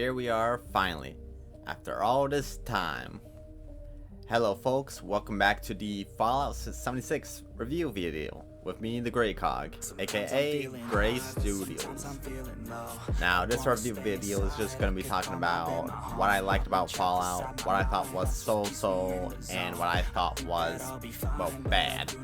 here we are finally, after all this time. Hello folks, welcome back to the Fallout 76 review video with me, the Grey Cog, aka Grey Studios. Now this review video is just going to be talking about what I liked about Fallout, what I thought was so-so, and what I thought was, well, bad.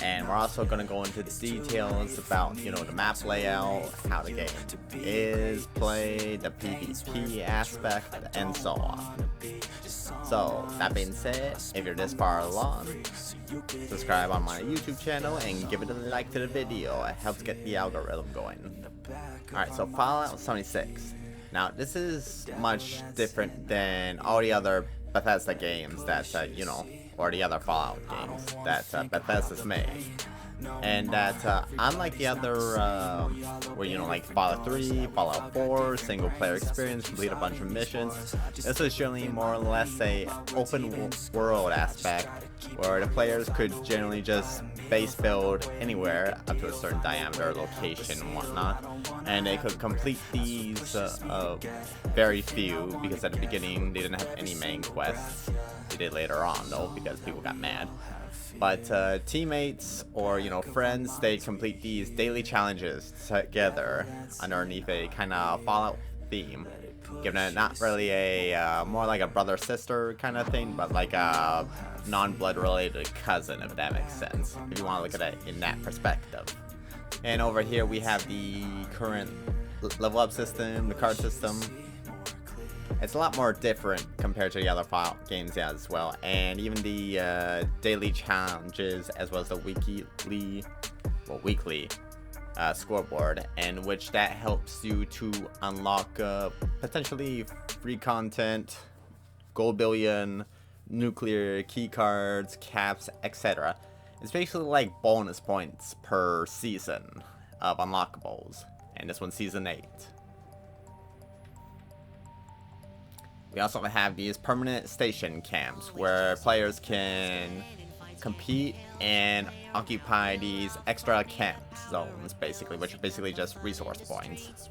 And we're also going to go into details about, you know, the map layout, how the game is played, the PvP aspect, and so on. So, that being said, if you're this far along, subscribe on my YouTube channel and give it a like to the video. It helps get the algorithm going. Alright, so Fallout 76. Now, this is much different than all the other Bethesda games that, you know, or the other Fallout games that Bethesda's made. And that, unlike the other, where, you know, like Fallout 3, Fallout 4, single player experience, complete a bunch of missions, this was generally more or less a open world aspect, where the players could generally just base build anywhere up to a certain diameter, location, and whatnot, and they could complete these, very few, because at the beginning they didn't have any main quests. They did later on, though, because people got mad. But teammates or, you know, friends, they complete these daily challenges together underneath a kind of Fallout theme, giving it not really a more like a brother-sister kind of thing, but like a non-blood related cousin, if that makes sense, if you want to look at it in that perspective. And over here we have the current level up system, the card system. It's a lot more different compared to the other Fallout games as well, and even the daily challenges as well as the weekly scoreboard, in which that helps you to unlock potentially free content, gold billion, nuclear key cards, caps, etc. It's basically like bonus points per season of unlockables, and this one's season 8. We also have these permanent station camps where players can compete and occupy these extra camp zones, basically, which are basically just resource points.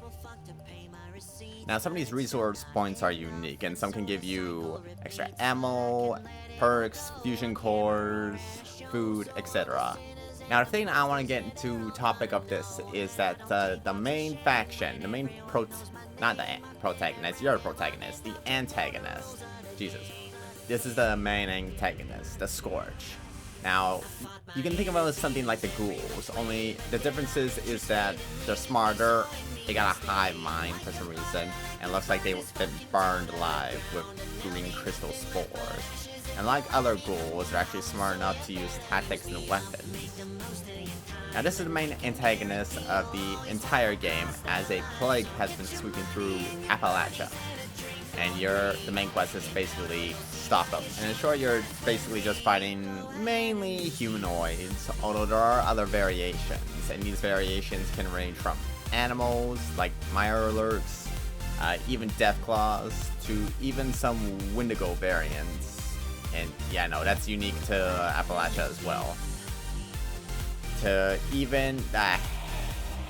Now, some of these resource points are unique, and some can give you extra ammo, perks, fusion cores, food, etc. Now, the thing I want to get into topic of this is that the main faction, the main not the protagonist, you're the protagonist, the antagonist. Jesus. This is the main antagonist, the Scourge. Now, you can think of it as something like the ghouls, only the difference is that they're smarter, they got a hive mind for some reason, and looks like they've been burned alive with green crystal spores. And like other ghouls, they're actually smart enough to use tactics and weapons. Now this is the main antagonist of the entire game, as a plague has been sweeping through Appalachia. And the main quest is basically stop them. And in short, you're basically just fighting mainly humanoids, although there are other variations. And these variations can range from animals, like Mirelurks, even Deathclaws, to even some Wendigo variants. And yeah, no, that's unique to Appalachia as well. To even the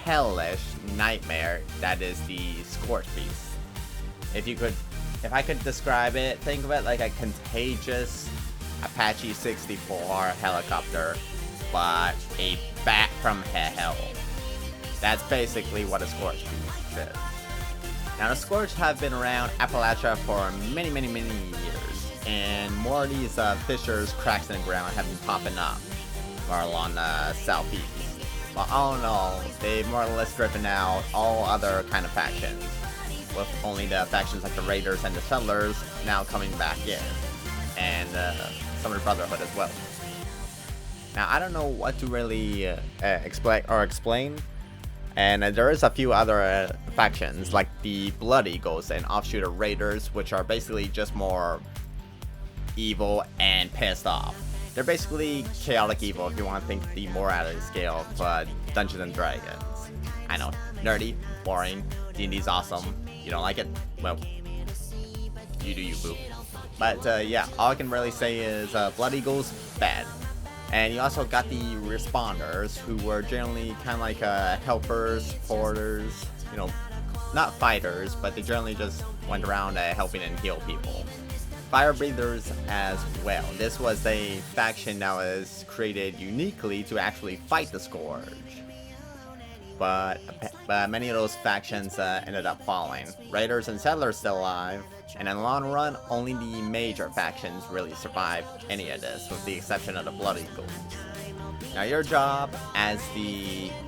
hellish nightmare that is the Scorch Beast. If I could describe it, think of it like a contagious Apache 64 helicopter, but a bat from hell. That's basically what a Scorch Beast is. Now, the Scorch have been around Appalachia for many years, and more of these fissures, cracks in the ground have been popping up or along the southeast. But all in all, they've more or less driven out all other kind of factions, with only the factions like the Raiders and the Settlers now coming back in, and some of the Brotherhood as well. Now, I don't know what to really explain, and there is a few other factions like the Blood Eagles and offshoot of Raiders, which are basically just more evil and pissed off. They're basically chaotic evil if you want to think the morality scale of Dungeons and Dragons. I know, nerdy, boring, D&D's awesome. You don't like it? Well, you do you, boo. But yeah, all I can really say is Blood Eagles, bad. And you also got the Responders, who were generally kind of like helpers, supporters, you know, not fighters, but they generally just went around helping and heal people. Fire breathers as well. This was a faction that was created uniquely to actually fight the Scourge. But many of those factions ended up falling. Raiders and Settlers still alive, and in the long run, only the major factions really survived any of this, with the exception of the Blood Eagles. Now your job as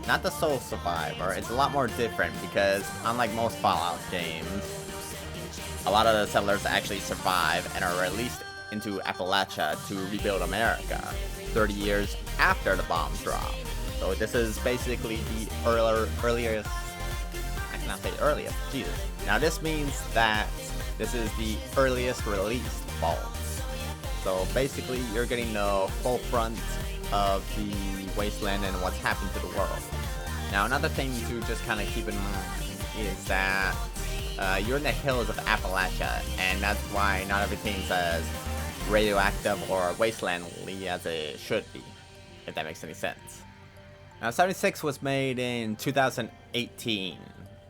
not the sole survivor, it's a lot more different because unlike most Fallout games, a lot of the settlers actually survive and are released into Appalachia to rebuild America 30 years after the bombs drop. So this is basically the earliest, I cannot say earliest, Jesus. Now this means that this is the earliest released vaults. So basically you're getting the full front of the wasteland and what's happened to the world. Now another thing to just kind of keep in mind is that you're in the hills of Appalachia, and that's why not everything's as radioactive or wastelandly as it should be, if that makes any sense. Now 76 was made in 2018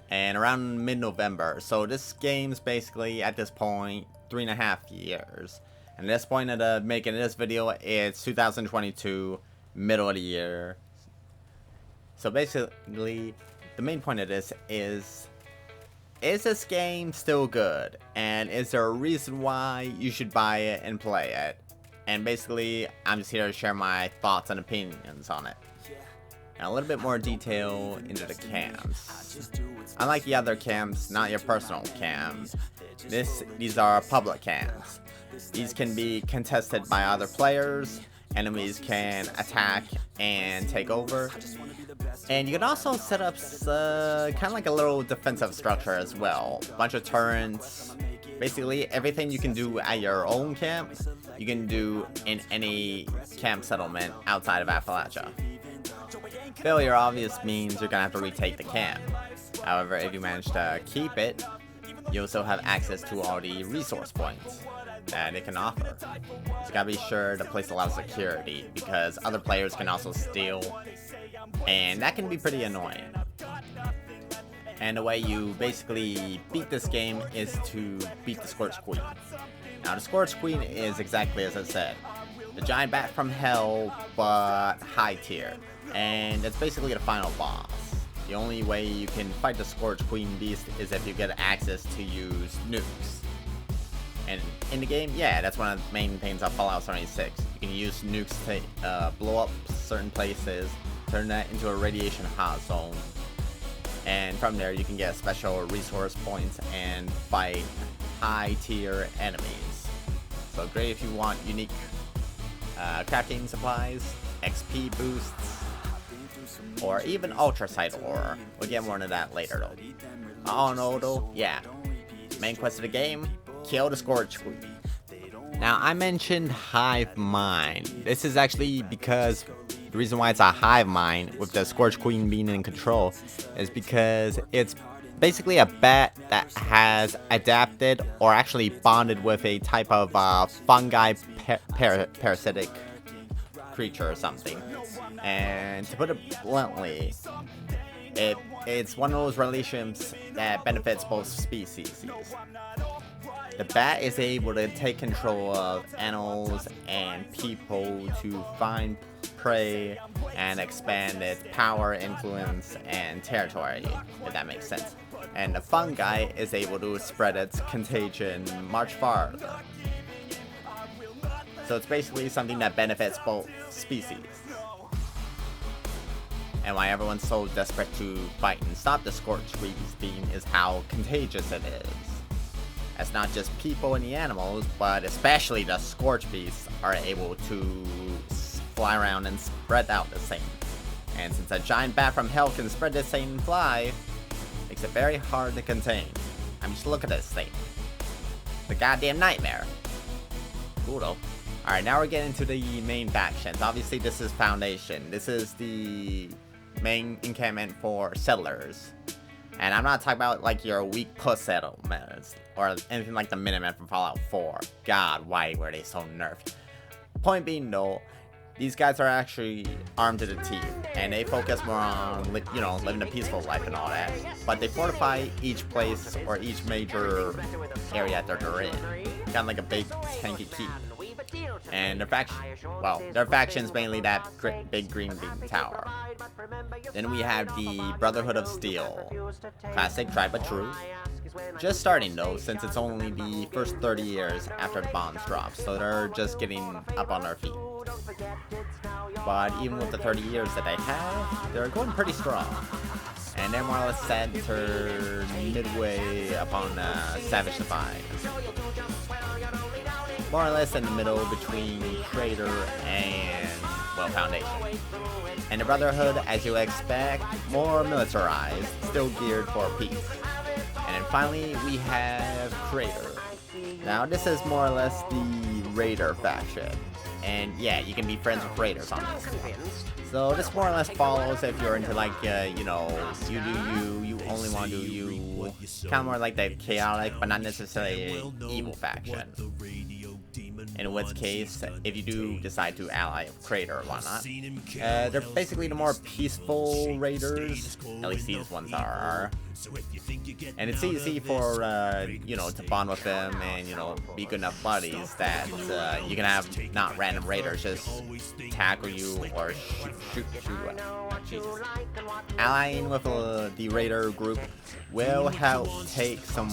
and around mid-November, so this game's basically at this point 3.5 years. And at this point of the making of this video, it's 2022, middle of the year. So basically, the main point of this is this game still good? And is there a reason why you should buy it and play it? And basically, I'm just here to share my thoughts and opinions on it. Now a little bit more detail into the camps. Unlike the other camps, not your personal camps, these are public camps. These can be contested by other players, enemies can attack and take over, and you can also set up kind of like a little defensive structure as well. A bunch of turrets, basically everything you can do at your own camp, you can do in any camp settlement outside of Appalachia. Failure obvious means you're gonna have to retake the camp. However, if you manage to keep it, you also have access to all the resource points that it can offer. So you gotta be sure to place a lot of security because other players can also steal, and that can be pretty annoying. And the way you basically beat this game is to beat the Scorch Queen. Now the Scorch Queen is exactly as I said, the giant bat from hell, but high tier, and it's basically the final boss. The only way you can fight the Scorch Queen beast is if you get access to use nukes. And in the game, yeah, that's one of the main things of Fallout 76. You can use nukes to blow up certain places, turn that into a radiation hot zone, and from there you can get special resource points and fight high tier enemies. So great if you want unique crafting supplies, XP boosts, or even ultracite ore. We'll get more into that later though. All in all though, yeah, main quest of the game, kill the Scorch Queen. Now I mentioned hive mind. This is actually because the reason why it's a hive mind with the Scorch Queen being in control is because it's basically a bat that has adapted or actually bonded with a type of fungi parasitic creature or something. And to put it bluntly, it's one of those relations that benefits both species. The bat is able to take control of animals and people to find prey and expand its power, influence, and territory, if that makes sense. And the fungi is able to spread its contagion much farther. So it's basically something that benefits both species. And why everyone's so desperate to fight and stop the Scorch Queen beam is how contagious it is. As not just people and the animals, but especially the Scorch Beasts are able to fly around and spread out the same. And since a giant bat from hell can spread the same and fly, makes it very hard to contain. I mean, just look at this thing. It's a goddamn nightmare. Cool though. Alright, now we're getting to the main factions. Obviously this is Foundation. This is the main encampment for settlers. And I'm not talking about like your weak puss settlements or anything like the Minutemen from Fallout 4. God, why were they so nerfed? Point being though, these guys are actually armed to the teeth. and they focus more on, you know, living a peaceful life and all that. But they fortify each place or each major area that they're in, kind of like a big tanky keep. And their faction's mainly that big green beam tower. Then we have the Brotherhood of Steel, classic, tried but true. Just starting though, since it's only the first 30 years after the bombs drop, so they're just getting up on their feet. But even with the 30 years that they have, they're going pretty strong. And they're more or less centered midway upon Savage Divide. More or less in the middle between Crater and, well, Foundation. And the Brotherhood, as you expect, more militarized, still geared for peace. And then finally, we have Crater. Now, this is more or less the Raider faction. And yeah, you can be friends with Raiders on this. So this more or less follows if you're into like, you know, you do you only want to do you. Kind of more like the chaotic, but not necessarily evil faction. In which case, if you do decide to ally with Crater or whatnot, they're basically the more peaceful raiders. At least these ones are. And it's easy for, you know, to bond with them and, you know, be good enough buddies that you can have not random raiders just tackle you or shoot you. Allying with the raider group will help take some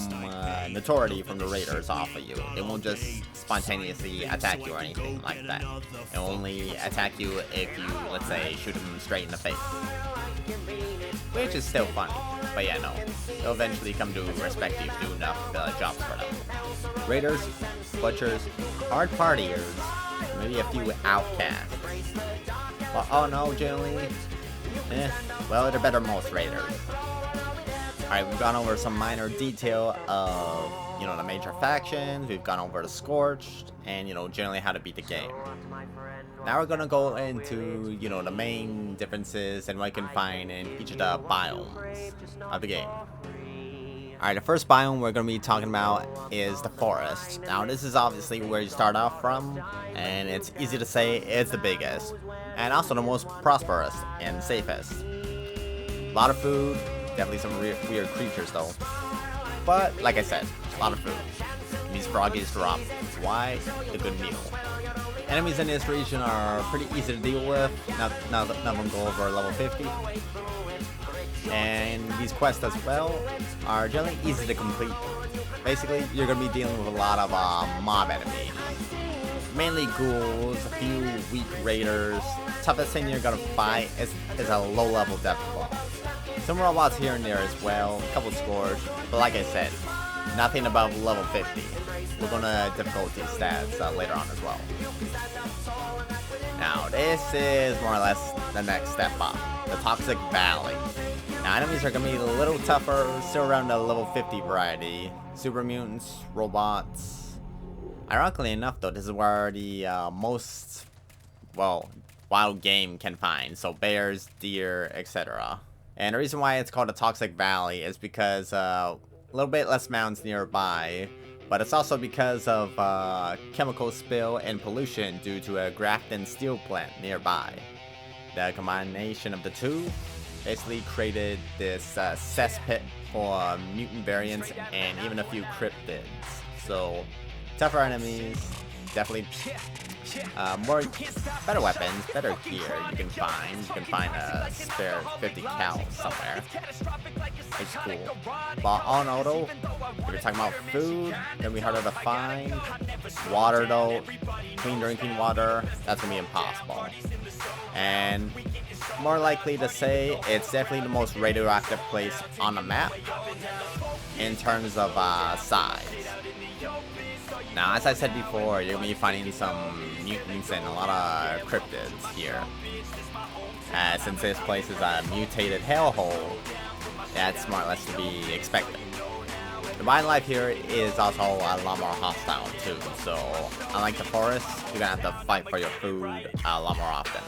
notoriety from the raiders off of you. It won't just spontaneously attack you or anything like that. It will only attack you if you, let's say, shoot them straight in the face. Which is still funny, but yeah, no. They'll eventually come to respect you if you do enough jobs for them. Raiders, butchers, hard partiers, maybe a few outcasts. But oh no, generally, well, they're better than most raiders. Alright, we've gone over some minor detail of, you know, the major factions, we've gone over the Scorched, and, you know, generally how to beat the game. Now we're gonna go into, you know, the main differences and what you can find in each of the biomes of the game. Alright, the first biome we're gonna be talking about is the forest. Now this is obviously where you start off from, and it's easy to say it's the biggest, and also the most prosperous and safest. A lot of food, definitely some weird creatures though. But, like I said, a lot of food. These froggies drop. Why? A good meal. Enemies in this region are pretty easy to deal with. Now none of them go over level 50. And these quests as well are generally easy to complete. Basically, you're going to be dealing with a lot of mob enemies. Mainly ghouls, a few weak raiders. Toughest thing you're going to fight is a low level death claw. Some robots here and there as well, a couple Scourge, but like I said, nothing above level 50. We're gonna difficulty stats later on as well. Now this is more or less the next step up, the Toxic Valley. Now enemies are gonna be a little tougher, still around the level 50 variety. Super mutants, robots. Ironically enough though, this is where the most, well, wild game can find. So bears, deer, etc. And the reason why it's called a Toxic Valley is because a little bit less mountains nearby, but it's also because of chemical spill and pollution due to a Grafton steel plant nearby. The combination of the two basically created this cesspit for mutant variants and even a few cryptids. So tougher enemies, definitely better weapons, better gear you can find. You can find a spare 50 cal somewhere. It's cool. But all in all though, if you're talking about food, gonna be harder to find. Water though, clean drinking water, that's gonna be impossible. And more likely to say, it's definitely the most radioactive place on the map in terms of size. Now, as I said before, you're going to be finding some mutants and a lot of cryptids here. Since this place is a mutated hellhole, that's more or less to be expected. The wildlife here is also a lot more hostile too, so unlike the forest, you're going to have to fight for your food a lot more often.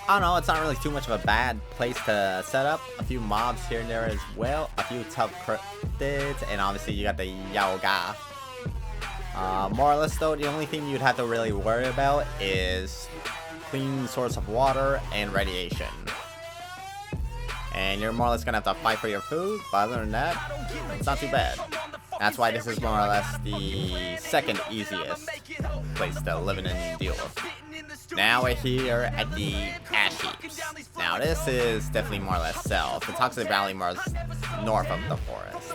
I don't know, it's not really too much of a bad place to set up. A few mobs here and there as well, a few tough cryptids, and obviously you got the Yaoga. More or less though, the only thing you'd have to really worry about is clean source of water and radiation. and you're more or less gonna have to fight for your food, but other than that, it's not too bad. That's why this is more or less the second easiest place to live in and deal with. Now we're here at the ash heaps. Now this is definitely more or less south. The Toxic Valley more or less north of the forest.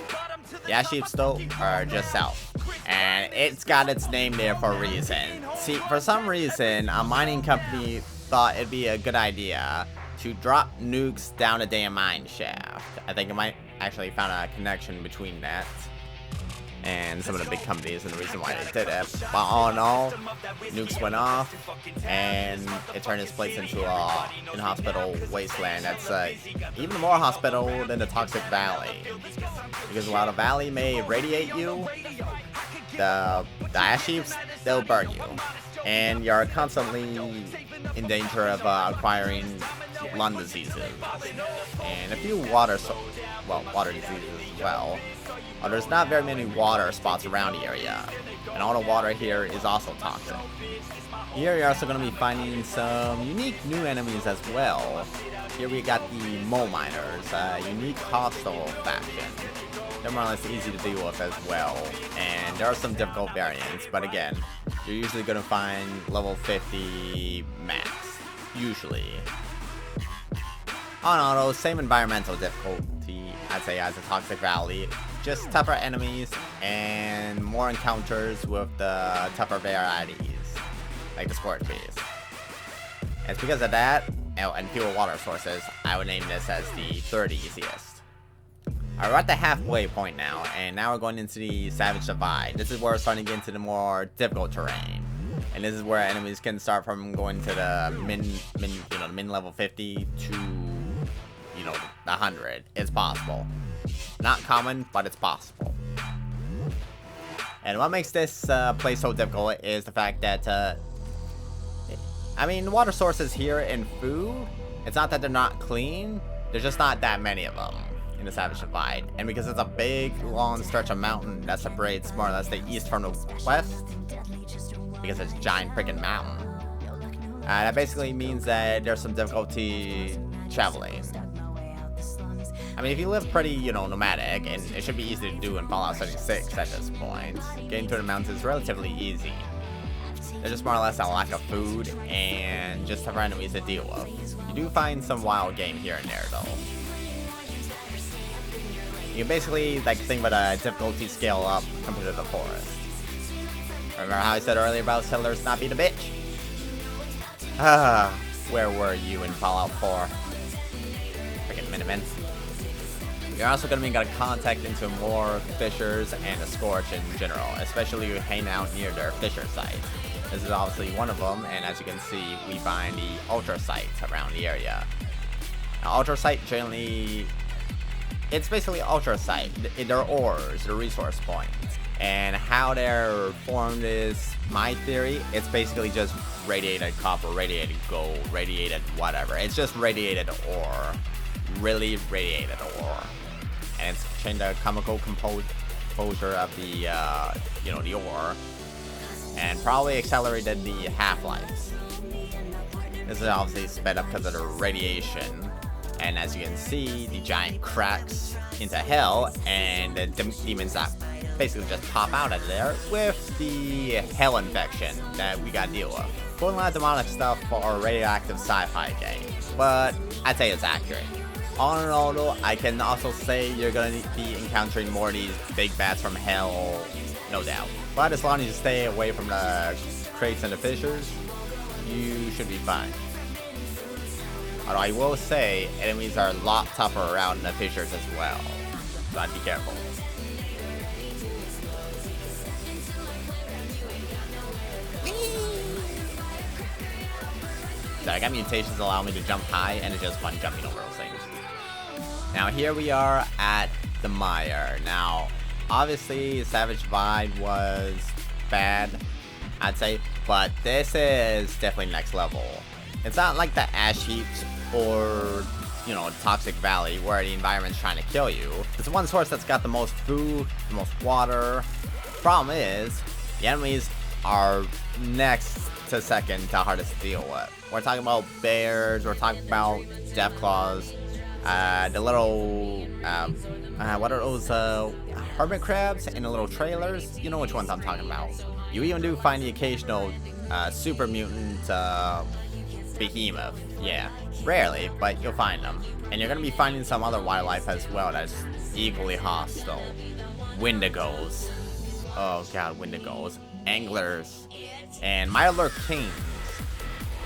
The ash heaps though are just south. And it's got its name there for a reason. See, for some reason, a mining company thought it'd be a good idea to drop nukes down a damn mine shaft. I think it might actually found a connection between that and some of the big companies and the reason why they did it. But all in all, nukes went off and it turned this place into a inhospitable wasteland that's even more hospitable than the Toxic Valley. Because while the valley may radiate you, the ash heaps, they'll burn you. And you're constantly in danger of acquiring lung diseases. And a few water diseases as well. There's not very many water spots around the area, and all the water here is also toxic. Here you're also going to be finding some unique new enemies as well. Here we got the mole miners, a unique hostile faction. They're more or less easy to deal with as well, and there are some difficult variants, but again, you're usually going to find level 50 max, usually. On auto, same environmental difficulty, I'd say, as the Toxic Valley. Just tougher enemies and more encounters with the tougher varieties, like the scorch bees. And it's because of that, and fewer water sources, I would name this as the third easiest. Alright, we're at the halfway point now, and now we're going into the Savage Divide. This is where we're starting to get into the more difficult terrain. And this is where enemies can start from going to the min level 50 to, the 100. It's possible. Not common, but it's possible. And what makes this place so difficult is the fact that, the water sources here in food, it's not that they're not clean, there's just not that many of them in the Savage Divide. And because it's a big, long stretch of mountain that separates more or less the east from the west, because it's a giant freaking mountain, that basically means that there's some difficulty traveling. If you live pretty, nomadic, and it should be easy to do in Fallout 76 at this point, getting to the mountains is relatively easy. There's just more or less a lack of food and just tougher enemies to deal with. You do find some wild game here and there, though. You can basically, think about a difficulty scale up compared to the forest. Remember how I said earlier about settlers not being a bitch? Where were you in Fallout 4? Freaking Miniman. You're also going to be getting contact into more fissures and a scorch in general, especially if you hang out near their fissure sites. This is obviously one of them, and as you can see, we find the ultra sites around the area. Now, ultra site generally, it's basically ultra site. They're ores, they're resource points, and how they're formed is my theory. It's basically just radiated copper, radiated gold, radiated whatever. It's just radiated ore, really radiated ore. And it's changed the chemical composure of the, the ore, and probably accelerated the half-lives. This is obviously sped up because of the radiation, and as you can see, the giant cracks into hell, and the demons that basically just pop out of there with the hell infection that we gotta deal with. Pulling a lot of demonic stuff for a radioactive sci-fi game, but I'd say it's accurate. All in all though, I can also say you're going to be encountering more of these big bats from hell, no doubt. But as long as you stay away from the crates and the fissures, you should be fine. Although I will say, enemies are a lot tougher around the fissures as well, so I'd be careful. So I got mutations that allow me to jump high, and it's just fun jumping over those things. Now here we are at the mire. Now, obviously, Savage Divide was bad, I'd say, but this is definitely next level. It's not like the ash heaps or, Toxic Valley where the environment's trying to kill you. It's the one source that's got the most food, the most water. Problem is, the enemies are next to second to hardest to deal with. We're talking about bears, we're talking about deathclaws. The little, what are those, hermit crabs in the little trailers? You know which ones I'm talking about. You even do find the occasional, super mutant, behemoth. Yeah, rarely, but you'll find them. And you're gonna be finding some other wildlife as well that's equally hostile. Wendigos. Oh god, Wendigos. Anglers. And Mirelurk Kings.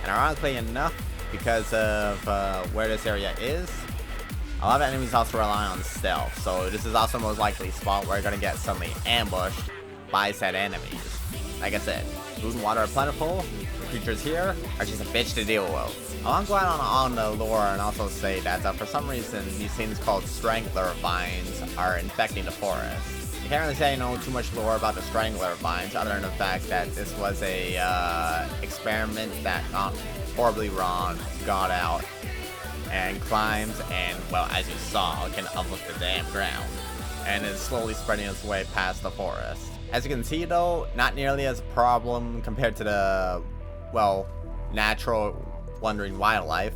And ironically enough, because of where this area is, a lot of enemies also rely on stealth. So this is also most likely a spot where you're gonna get suddenly ambushed by said enemies. Like I said, food and water are plentiful. The creatures here are just a bitch to deal with. I want to go out on the lore and also say that for some reason these things called strangler vines are infecting the forest. I can't really say I know too much lore about the strangler vines other than the fact that this was a experiment that got horribly wrong, got out, and climbs, and well, as you saw, can uplift the damn ground, and is slowly spreading its way past the forest. As you can see though, not nearly as a problem compared to the, well, natural wandering wildlife,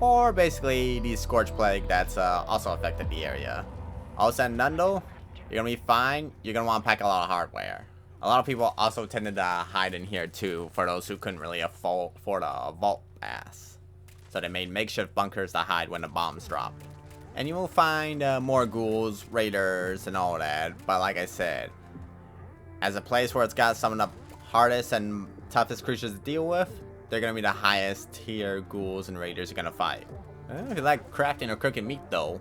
or basically the scorch plague that's also affected the area. All of a sudden, Nundo, you're gonna be fine. You're gonna want to pack a lot of hardware. A lot of people also tended to hide in here too, for those who couldn't really afford a vault pass. So they made makeshift bunkers to hide when the bombs drop. And you will find more ghouls, raiders, and all that. But like I said, as a place where it's got some of the hardest and toughest creatures to deal with, they're gonna be the highest tier ghouls and raiders you're gonna fight. If you like crafting or cooking meat though,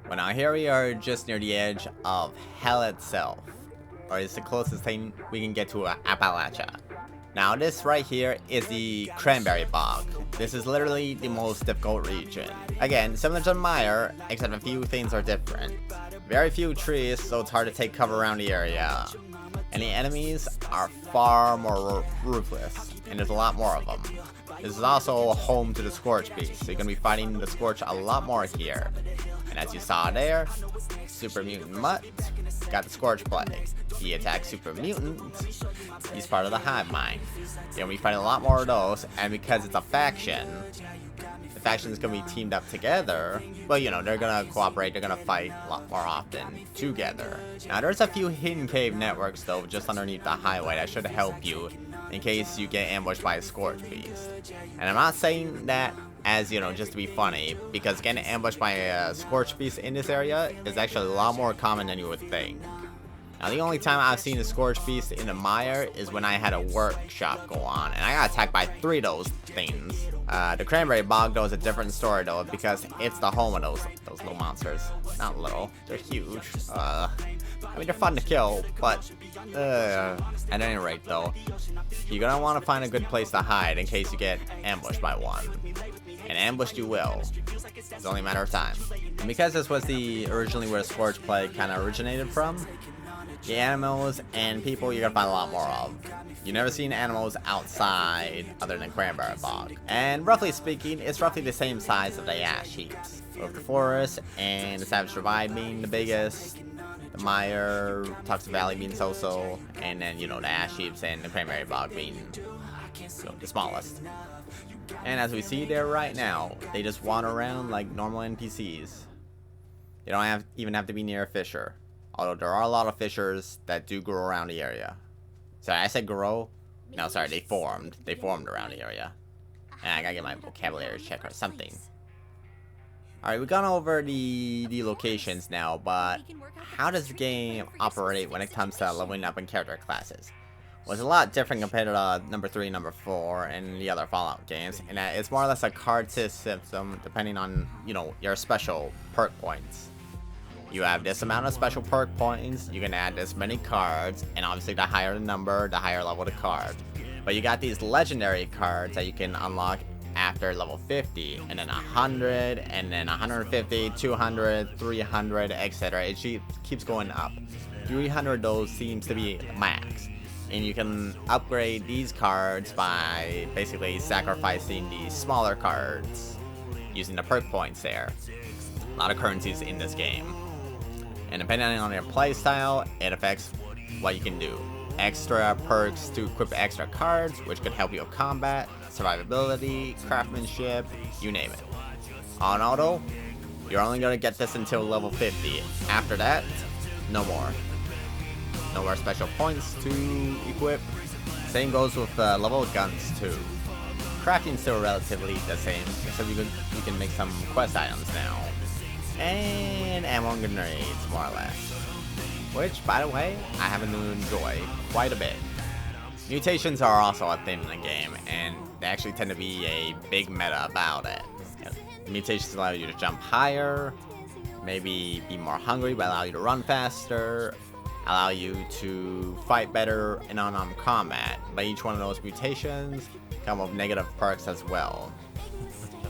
Well, now here we are just near the edge of hell itself, or it's the closest thing we can get to Appalachia. Now this right here is the Cranberry Bog. This is literally the most difficult region. Again, similar to Mire, except a few things are different. Very few trees, so it's hard to take cover around the area. And the enemies are far more ruthless, and there's a lot more of them. This is also home to the Scorch Beast, so you're going to be fighting the Scorch a lot more here. And as you saw there, Super Mutant Mutt got the Scorch Plague. He attacks Super Mutant, he's part of the Hive Mind. You're going to be fighting a lot more of those, and because it's a faction, the faction's going to be teamed up together. Well, you know, they're going to cooperate, they're going to fight a lot more often together. Now, there's a few hidden cave networks, though, just underneath the highway that should help you in case you get ambushed by a Scorch Beast. And I'm not saying that as, you know, just to be funny, because getting ambushed by a Scorch Beast in this area is actually a lot more common than you would think. Now, the only time I've seen a Scorch Beast in a mire is when I had a workshop go on, and I got attacked by 3 of those things. The Cranberry Bog, though, is a different story, though, because it's the home of those little monsters. Not little, they're huge. I mean, they're fun to kill, but, at any rate, though, you're gonna want to find a good place to hide in case you get ambushed by one. And ambushed you will. It's only a matter of time. And because this was originally where the Scorch Plague kind of originated from, the animals and people you're gonna find a lot more of. You've never seen animals outside other than Cranberry Bog. And roughly speaking, it's roughly the same size of the ash heaps. With the forest and the Savage Divide being the biggest, the Mire, Toxic Valley being so-so, and then, you know, the ash heaps and the Cranberry Bog being, you know, the smallest. And as we see there right now, they just wander around like normal NPCs. They don't even have to be near a fissure. Although there are a lot of fissures that do grow around the area. Sorry, I said grow? No, sorry, they formed. They formed around the area. And I gotta get my vocabulary check or something. Alright, we've gone over the locations now, but how does the game operate when it comes to leveling up in character classes? Well, it's a lot different compared to number 3, number 4, and the other Fallout games, in that it's more or less a card system depending on, you know, your special perk points. You have this amount of special perk points, you can add this many cards, and obviously the higher the number, the higher level the card. But you got these legendary cards that you can unlock after level 50, and then 100, and then 150, 200, 300, etc. It keeps going up. 300 of those seems to be max. And you can upgrade these cards by basically sacrificing the smaller cards using the perk points there. A lot of currencies in this game. And depending on your playstyle, it affects what you can do. extra perks to equip extra cards, which could help you with combat, survivability, craftsmanship, you name it. On auto, you're only going to get this until level 50. After that, no more. No more special points to equip. Same goes with level guns too. Crafting's still relatively the same, except you can make some quest items now. And ammo and grenades, more or less. Which, by the way, I happen to enjoy quite a bit. Mutations are also a thing in the game, and they actually tend to be a big meta about it. Mutations allow you to jump higher, maybe be more hungry, but allow you to run faster, allow you to fight better in unarmed combat. But each one of those mutations come with negative perks as well.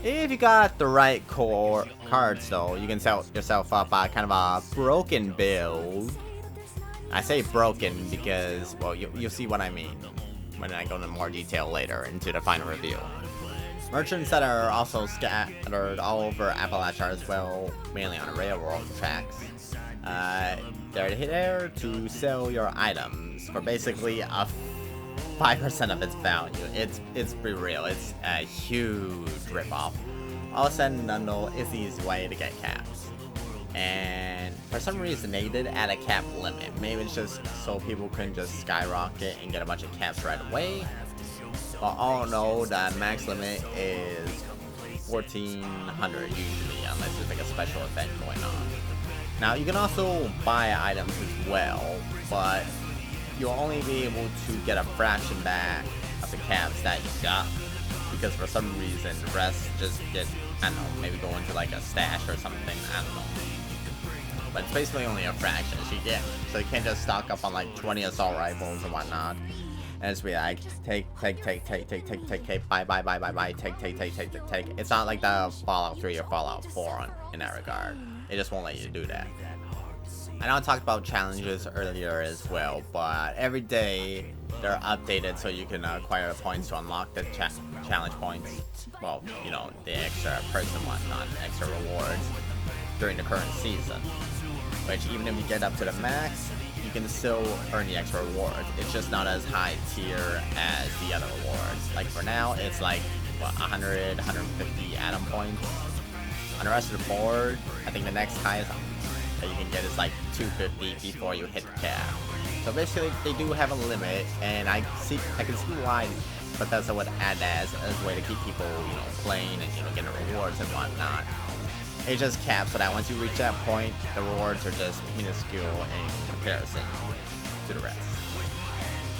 If you got the right core cards though, you can set yourself up kind of a broken build. I say broken because, well, you'll see what I mean when I go into more detail later into the final review. Merchants that are also scattered all over Alastor as well, mainly on railroad tracks. They're there to sell your items for basically a 5% of its value. It's pretty real. It's a huge ripoff. All said and done though, it's the easy way to get caps. And for some reason they did add a cap limit. Maybe it's just so people couldn't just skyrocket and get a bunch of caps right away. But all in all, the max limit is 1,400 usually, unless there's like a special event going on. Now you can also buy items as well, but you'll only be able to get a fraction back of the caps that you got, because for some reason the rest just get, I don't know, maybe go into like a stash or something, I don't know. But it's basically only a fraction, so you can't just stock up on like 20 assault rifles and whatnot. And it's be like, take, buy, take. It's not like the Fallout 3 or Fallout 4 in that regard. It just won't let you do that. I know I talked about challenges earlier as well, but every day they're updated so you can acquire points to unlock the challenge points. Well, you know, the extra perks and whatnot, extra rewards during the current season. Which, even if you get up to the max, you can still earn the extra rewards. It's just not as high tier as the other rewards. Like for now, it's like, what, 100, 150 atom points. On the rest of the board, I think the next highest that you can get is like 250 before you hit the cap. So basically, they do have a limit, and I can see why Bethesda would add that as a way to keep people, you know, playing and, you know, getting rewards and whatnot. It just caps so that once you reach that point, the rewards are just minuscule in comparison to the rest.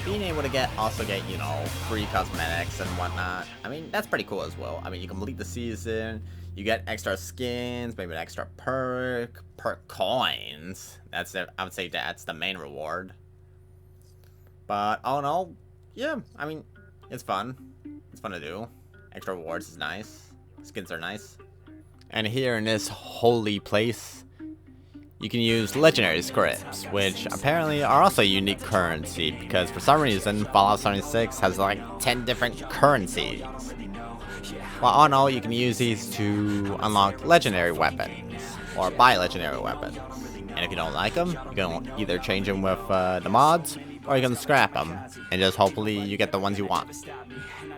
Being able to also get, you know, free cosmetics and whatnot, I mean, that's pretty cool as well. I mean, you complete the season, you get extra skins, maybe an extra perk coins. I would say that's the main reward. But all in all, yeah, I mean, it's fun. It's fun to do. Extra rewards is nice. Skins are nice. And here in this holy place, you can use legendary scripts, which apparently are also unique currency, because for some reason Fallout 76 has like 10 different currencies. Well, all in all, you can use these to unlock legendary weapons, or buy legendary weapons. And if you don't like them, you can either change them with the mods, or you can scrap them, and just hopefully you get the ones you want.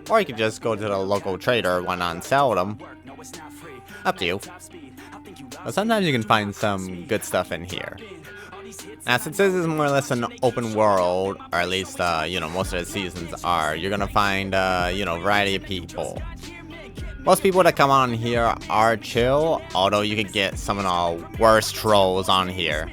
Or you can just go to the local trader and whatnot and sell them. Up to you. But sometimes you can find some good stuff in here. Now, since this is more or less an open world, or at least, you know, most of the seasons are, you're gonna find, you know, variety of people. Most people that come on here are chill, although you could get some of the worst trolls on here.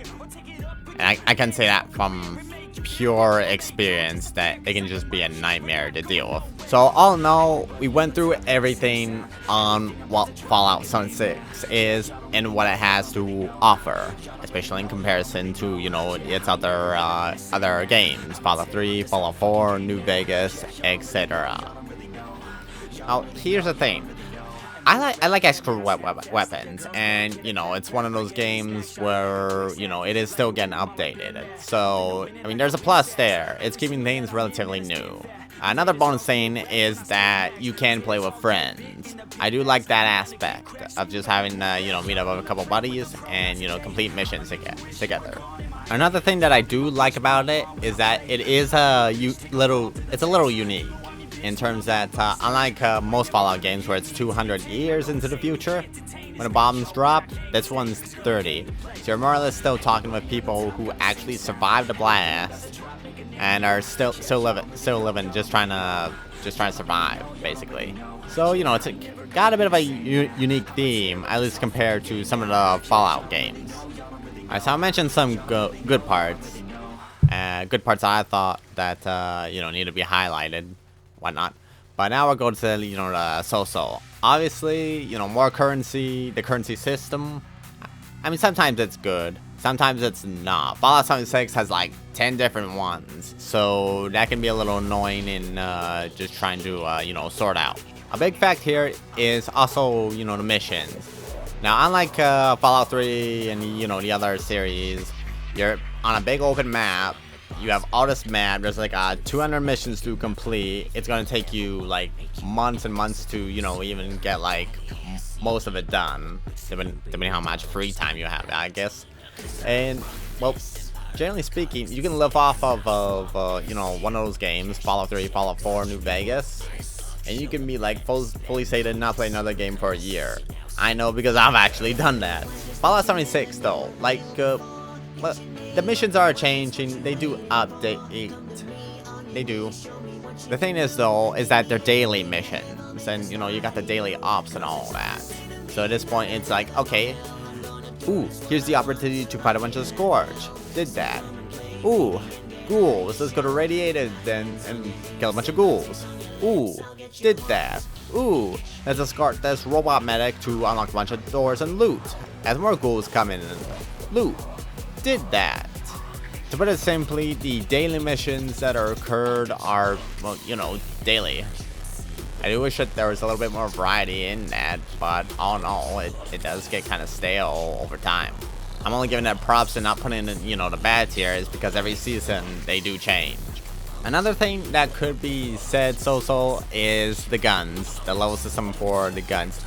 And I can say that from pure experience, that they can just be a nightmare to deal with. So all in all, we went through everything on what Fallout 76 is and what it has to offer, especially in comparison to, you know, its other games, Fallout 3, Fallout 4, New Vegas, etc. Now, here's the thing. I like extra weapons, and, you know, it's one of those games where, you know, it is still getting updated. So, I mean, there's a plus there. It's keeping things relatively new. Another bonus thing is that you can play with friends. I do like that aspect of just having, you know, meet up with a couple buddies and, you know, complete missions together. Another thing that I do like about it is that it is it's a little unique in terms that unlike most Fallout games where it's 200 years into the future when the bombs drop, this one's 30. So you're more or less still talking with people who actually survived the blast and are still living, just trying to survive, basically. So you know, it's got a bit of a unique theme, at least compared to some of the Fallout games. Alright, so I mentioned some good parts. Good parts I thought that, you know, need to be highlighted, whatnot. But now we'll go to, you know, the so-so. Obviously, you know, more currency, the currency system. I mean, sometimes it's good, sometimes it's not. Fallout 76 has like 10 different ones, so that can be a little annoying in just trying to, you know, sort out. A big fact here is also, you know, the missions. Now, unlike Fallout 3 and, you know, the other series, you're on a big open map. You have all this map. There's like 200 missions to complete. It's going to take you like months and months to, you know, even get like most of it done, depending how much free time you have, I guess. And, well, generally speaking, you can live off of you know, one of those games, Fallout 3, Fallout 4, New Vegas, and you can be like fully sated and not play another game for a year. I know, because I've actually done that. Fallout 76 though, like, well, the missions are changing. They do update. They do. The thing is though, is that they're daily missions, and you know, you got the daily ops and all that. So at this point, it's like, okay, ooh, here's the opportunity to fight a bunch of Scourge. Did that. Ooh, ghouls. Let's go to Radiated and kill a bunch of ghouls. Ooh, did that. Ooh, let's escort this robot medic to unlock a bunch of doors and loot. As more ghouls come in and loot. Did that. To put it simply, the daily missions that are occurred are, well, you know, daily. I do wish that there was a little bit more variety in that, but all in all, it does get kind of stale over time. I'm only giving that props and not putting in, you know, the bad tiers because every season they do change. Another thing that could be said so-so is the guns, the level system for the guns.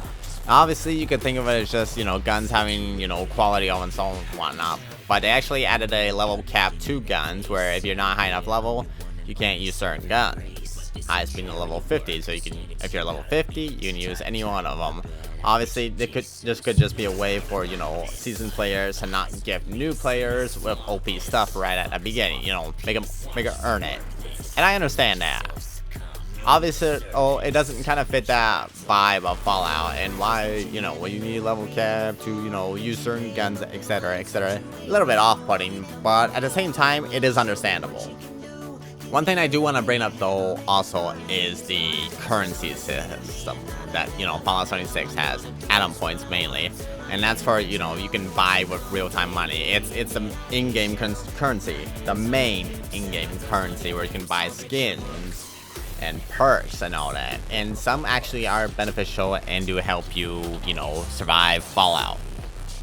Obviously, you could think of it as just, you know, guns having, you know, quality and so on and whatnot. But they actually added a level cap to guns, where if you're not high enough level, you can't use certain guns. Highest being a level 50, so you can, if you're level 50, you can use any one of them. Obviously, this could just be a way for, you know, seasoned players to not give new players with OP stuff right at the beginning. You know, make them earn it. And I understand that. Obviously, it doesn't kind of fit that vibe of Fallout, and why, you know, when you need level cap to, you know, use certain guns, etc., etc. A little bit off-putting, but at the same time, it is understandable. One thing I do want to bring up though also is the currency system that, you know, Fallout 76 has, atom points mainly, and that's for, you know, you can buy with real-time money. It's the in-game currency, the main in-game currency where you can buy skins and perks and all that, and some actually are beneficial and do help you, you know, survive Fallout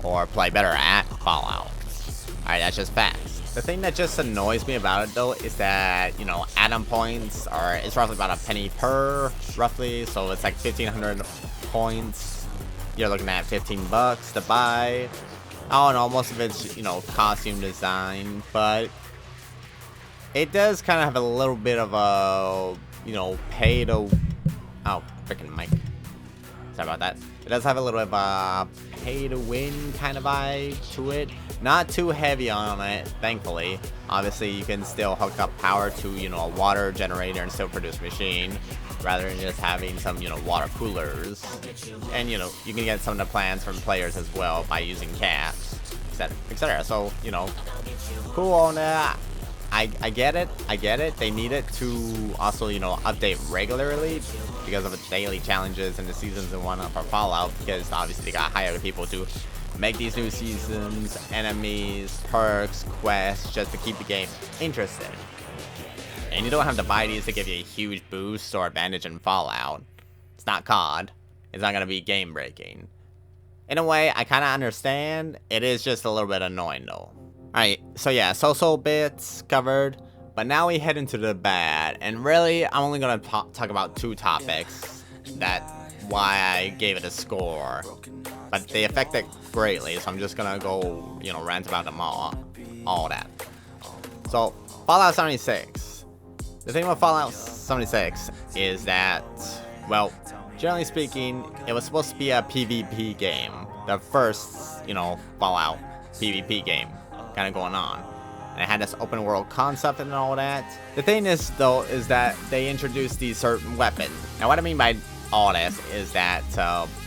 or play better at Fallout. Alright, that's just facts. The thing that just annoys me about it though is that, you know, atom points it's roughly about a penny per, roughly, so it's like 1,500 points. You're looking at 15 bucks to buy. I don't know, most of it's, you know, costume design, but it does kind of have a little bit of a, you know, pay to, oh, freaking mic. Sorry about that. It does have a little bit of a pay to win kind of vibe to it. Not too heavy on it, thankfully. Obviously, you can still hook up power to, you know, a water generator and still produce machine, rather than just having some, you know, water coolers. And, you know, you can get some of the plans from players as well by using caps, etc., etc. So, you know, cool on that. I get it. They need it to also, you know, update regularly because of the daily challenges and the seasons and whatnot for Fallout, because obviously they got to hire people to make these new seasons, enemies, perks, quests, just to keep the game interesting. And you don't have to buy these to give you a huge boost or advantage in Fallout. It's not COD. It's not going to be game breaking. In a way, I kind of understand. It is just a little bit annoying though. Alright, so yeah, so bits covered, but now we head into the bad, and really, I'm only gonna talk about two topics, that why I gave it a score, but they affect it greatly, so I'm just gonna go, you know, rant about them all. all that. So Fallout 76. The thing with Fallout 76 is that, well, generally speaking, it was supposed to be a PvP game. The first, Fallout PvP game kind of going on. And it had this open world concept and all that. The thing is, though, is that they introduced these certain weapons. Now, what I mean by all this is that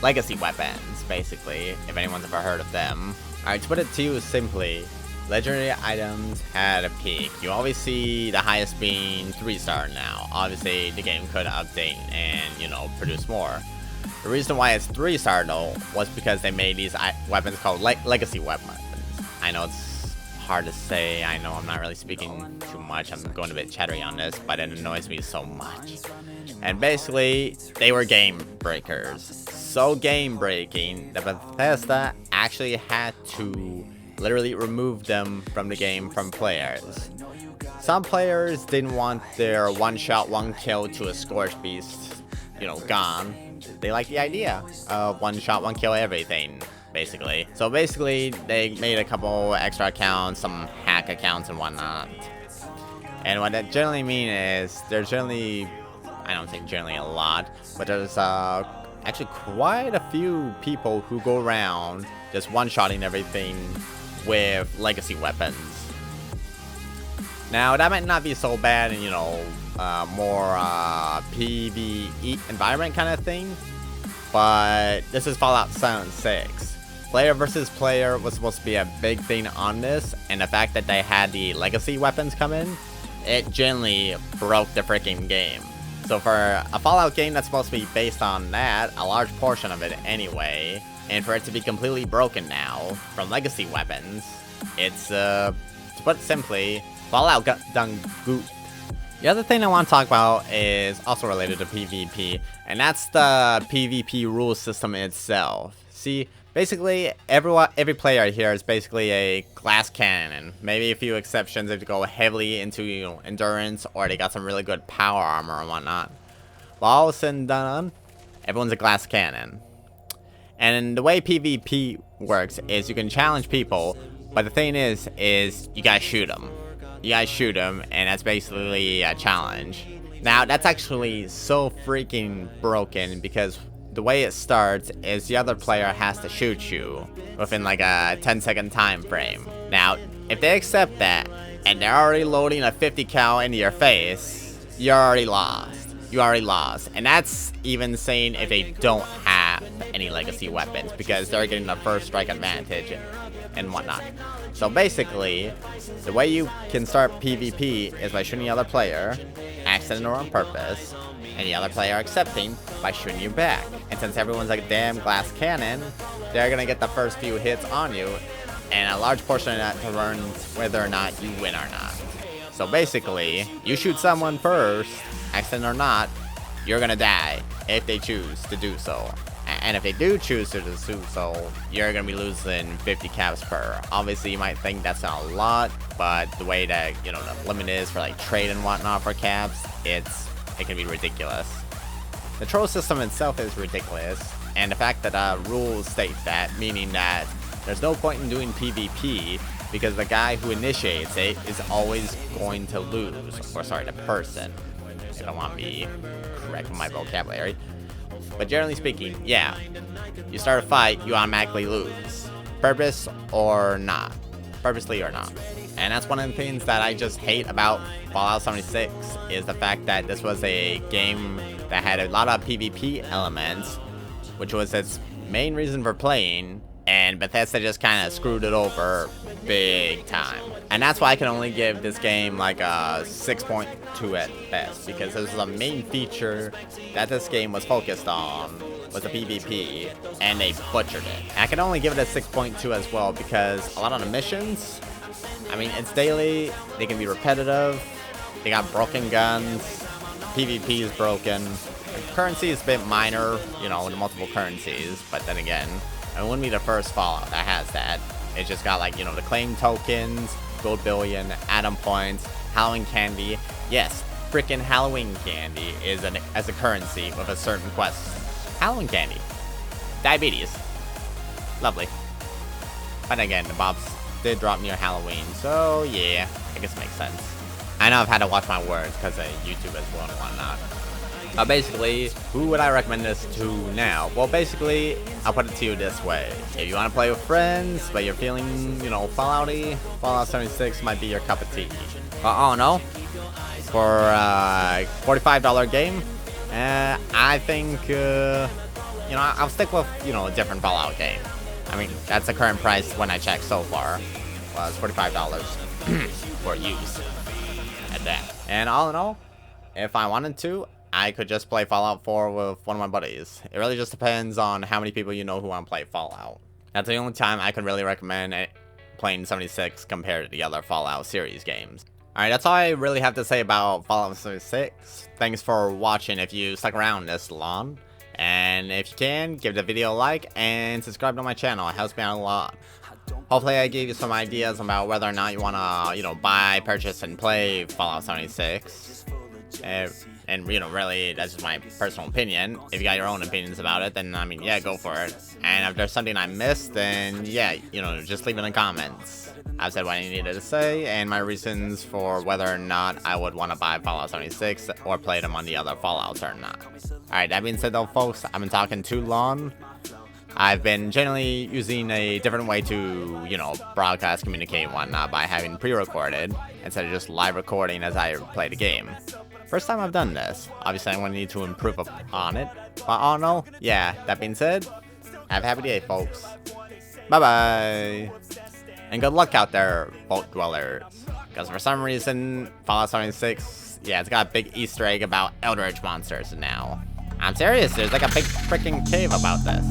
legacy weapons, basically, if anyone's ever heard of them. Alright, to put it to you simply, legendary items had a peak. You always see the highest being 3-star now. Obviously, the game could update and, produce more. The reason why it's 3-star, though, was because they made these weapons called legacy weapons. I know it's hard to say. I know I'm not really speaking too much. I'm going a bit chattery on this, but it annoys me so much. And basically, they were game breakers. So game breaking that Bethesda actually had to literally remove them from the game from players. Some players didn't want their one-shot, one-kill to a Scorched Beast, gone. They liked the idea of one-shot, one-kill everything, basically. So basically, they made a couple extra accounts, some hack accounts and whatnot. And what that generally means is, there's generally, I don't think generally a lot, but there's actually quite a few people who go around just one-shotting everything with legacy weapons. Now, that might not be so bad in, more PvE environment kind of thing, but this is Fallout 76. Player versus player was supposed to be a big thing on this, and the fact that they had the legacy weapons come in, it generally broke the freaking game. So for a Fallout game that's supposed to be based on that, a large portion of it anyway, and for it to be completely broken now from legacy weapons, it's, to put it simply, Fallout got done goop. The other thing I want to talk about is also related to PvP, and that's the PvP rule system itself. See, basically, every player here is basically a glass cannon. Maybe a few exceptions if you go heavily into, endurance, or they got some really good power armor and whatnot. But all said and done, everyone's a glass cannon. And the way PvP works is you can challenge people, but the thing is you guys shoot them. You guys shoot them, and that's basically a challenge. Now, that's actually so freaking broken because the way it starts is the other player has to shoot you within like a 10-second time frame. Now, if they accept that, and they're already loading a 50 cal into your face, you're already lost. You already lost. And that's even saying if they don't have any legacy weapons, because they're getting the first strike advantage and whatnot. So basically, the way you can start PvP is by shooting the other player, accident or on purpose, and the other player accepting by shooting you back. And since everyone's like a damn glass cannon, they're gonna get the first few hits on you, and a large portion of that determines whether or not you win or not. So basically, you shoot someone first, accident or not, you're gonna die if they choose to do so. And if they do choose to do so, you're gonna be losing 50 caps per. Obviously, you might think that's not a lot, but the way that, the limit is for like trade and whatnot for caps, it can be ridiculous. The troll system itself is ridiculous, and the fact that rules state that, meaning that there's no point in doing PvP because the guy who initiates it is always going to lose. Or sorry, the person, if I want to be correct with my vocabulary. But generally speaking, yeah, you start a fight, you automatically lose. Purpose or not. Purposely or not. And that's one of the things that I just hate about Fallout 76, is the fact that this was a game that had a lot of PvP elements, which was its main reason for playing, and Bethesda just kind of screwed it over big time. And that's why I can only give this game like a 6.2 at best, because this is a main feature that this game was focused on, was the PvP, and they butchered it. And I can only give it a 6.2 as well because a lot of the missions, I mean, it's daily, they can be repetitive, they got broken guns, PvP is broken, currency is a bit minor, the multiple currencies, but then again, it wouldn't be the first Fallout that has that. It's just got like, the claim tokens, gold billion, atom points, Halloween candy. Yes, freaking Halloween candy is as a currency with a certain quest. Halloween candy. Diabetes. Lovely. But again, the mobs did drop near Halloween, so yeah, I guess it makes sense. I know I've had to watch my words because of YouTube as well and whatnot. Basically, who would I recommend this to now? Well, basically, I'll put it to you this way. If you want to play with friends, but you're feeling, you know, Fallout-y, Fallout 76 might be your cup of tea. But I don't know. For a $45 game, I think, you know, I'll stick with, you know, a different Fallout game. I mean, that's the current price when I checked so far. Well, it's $45 for use at that. And all in all, if I wanted to, I could just play Fallout 4 with one of my buddies. It really just depends on how many people you know who want to play Fallout. That's the only time I could really recommend playing 76 compared to the other Fallout series games. Alright, that's all I really have to say about Fallout 76. Thanks for watching if you stuck around this long. And if you can, give the video a like and subscribe to my channel. It helps me out a lot. Hopefully I gave you some ideas about whether or not you want to, you know, buy, purchase, and play Fallout 76. And, you know, really, that's just my personal opinion. If you got your own opinions about it, then, I mean, yeah, go for it. And if there's something I missed, then, yeah, you know, just leave it in the comments. I've said what I needed to say, and my reasons for whether or not I would want to buy Fallout 76 or play them on the other Fallouts or not. Alright, that being said, though, folks, I've been talking too long. I've been generally using a different way to, you know, broadcast, communicate, and whatnot by having pre-recorded instead of just live recording as I play the game. First time I've done this. Obviously, I'm going to need to improve upon it. But oh no, yeah, that being said, have a happy day, folks. Bye-bye. And good luck out there, Vault Dwellers. Because for some reason, Fallout 76, yeah, it's got a big Easter egg about Eldritch monsters now. I'm serious, there's like a big freaking cave about this.